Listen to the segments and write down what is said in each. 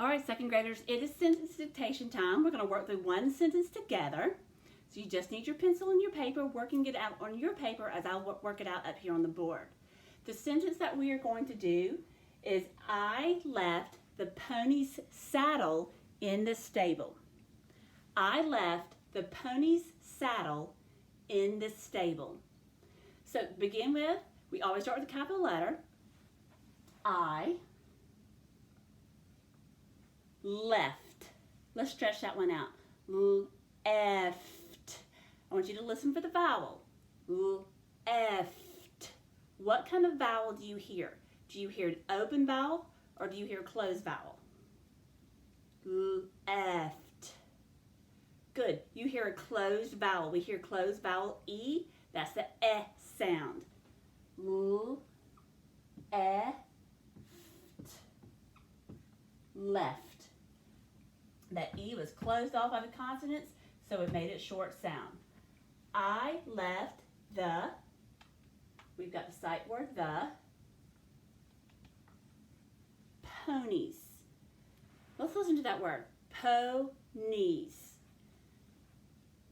All right, second graders, it is sentence dictation time. We're going to work through one sentence together. So you just need your pencil and your paper, working it out on your paper as I'll work it out up here on the board. The sentence that we are going to do is, I left the pony's saddle in the stable. I left the pony's saddle in the stable. So begin with, we always start with a capital letter. I left. Let's stretch that one out. Left. I want you to listen for the vowel. Left. What kind of vowel do you hear? Do you hear an open vowel or do you hear a closed vowel? Left. Good. You hear a closed vowel. We hear closed vowel E. That's the E sound. Left. That E was closed off by the consonants, so it made it short sound. I left the, we've got the sight word the, ponies. Let's listen to that word, ponies.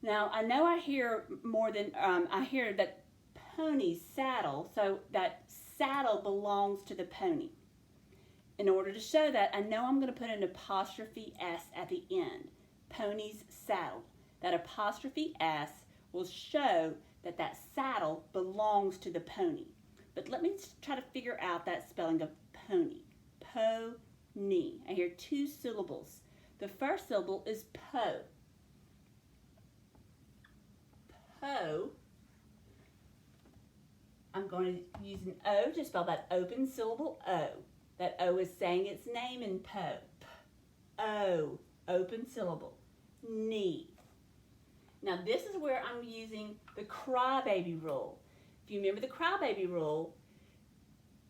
Now, I know I hear more than, I hear that pony's saddle, so that saddle belongs to the pony. In order to show that, I know I'm going to put an apostrophe S at the end. Pony's saddle. That apostrophe S will show that that saddle belongs to the pony. But let me try to figure out that spelling of pony. Pony. I hear two syllables. The first syllable is po. Po. I'm going to use an O to spell that open syllable O. That O is saying its name in po. O, open syllable. Knee. Now this is where I'm using the crybaby rule. If you remember the crybaby rule,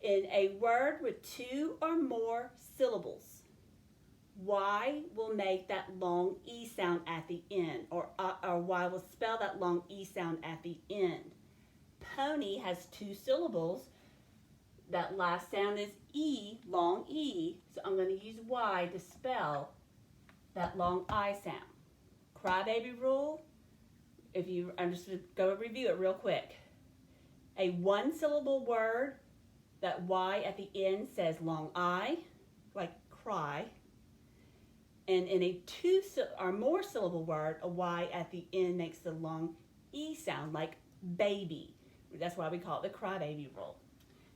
in a word with two or more syllables, Y will make that long E sound at the end, or Y will spell that long E sound at the end. Pony has two syllables. That last sound is E, long E, so I'm going to use Y to spell that long I sound. Crybaby rule, if you, I'm just going to go review it real quick. A one syllable word, that Y at the end says long I, like cry. And in a two or more syllable word, a Y at the end makes the long E sound, like baby. That's why we call it the crybaby rule.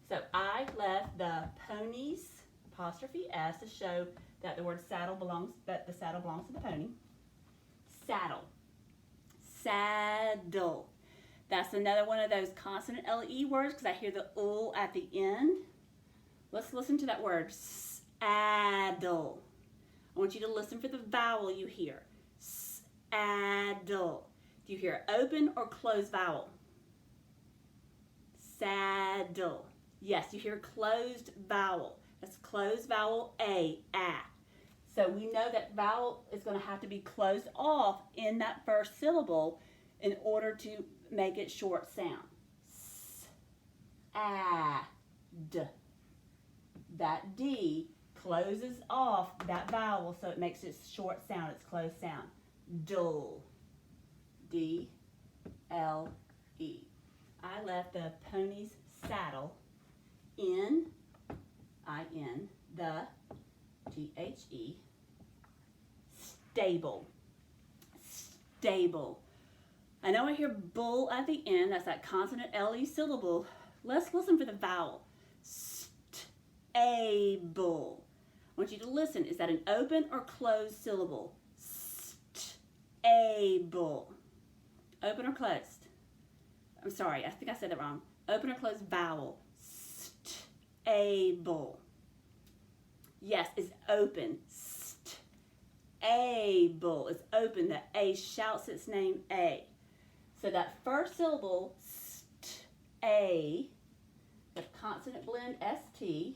So I left the ponies, apostrophe S, to show that the word saddle belongs, that the saddle belongs to the pony. Saddle. Saddle. That's another one of those consonant LE words because I hear the ul at the end. Let's listen to that word, saddle. I want you to listen for the vowel you hear. Saddle. Do you hear open or closed vowel? Saddle. Yes, you hear closed vowel. That's closed vowel A, So we know that vowel is going to have to be closed off in that first syllable in order to make it short sound. D. That D closes off that vowel so it makes it short sound. It's closed sound. Dull. D-L-E. I left the pony's saddle in, I-N, the, T-H-E, stable. Stable. I know I hear bull at the end. That's that consonant L-E syllable. Let's listen for the vowel. Stable. I want you to listen. Is that an open or closed syllable? Stable. Open or closed? I'm sorry, I think I said that wrong. Open or closed vowel. Stable. Yes, it's open. Stable. It's open. The A shouts its name A. So that first syllable, A, the consonant blend ST,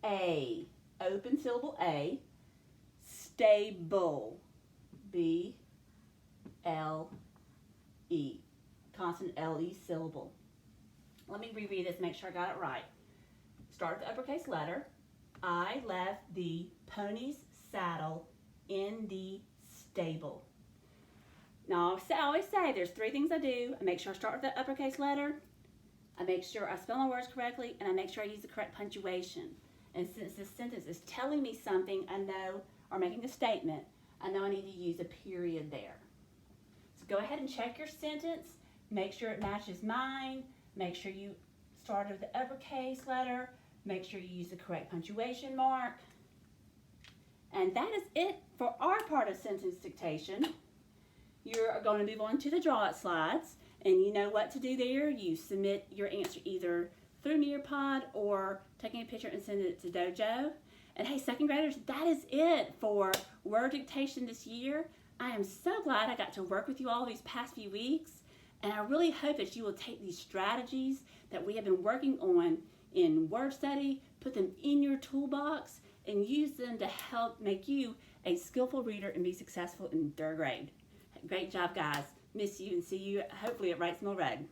A, open syllable A, stable, B-L-E, consonant L-E syllable. Let me reread this, make sure I got it right. Start with the uppercase letter. I left the pony's saddle in the stable. Now, I always say there's 3 things I do. I make sure I start with the uppercase letter, I make sure I spell my words correctly, and I make sure I use the correct punctuation. And since this sentence is telling me something, I know, or making a statement, I know I need to use a period there. So go ahead and check your sentence. Make sure it matches mine. Make sure you start with the uppercase letter. Make sure you use the correct punctuation mark. And that is it for our part of sentence dictation. You're going to move on to the draw it slides, and you know what to do there. You submit your answer either through Nearpod or taking a picture and sending it to Dojo. And hey, second graders, that is it for word dictation this year. I am so glad I got to work with you all these past few weeks, and I really hope that you will take these strategies that we have been working on in word study, put them in your toolbox, and use them to help make you a skillful reader and be successful in 3rd grade. Great job, guys. Miss you, and see you hopefully at Wrightsmill Road.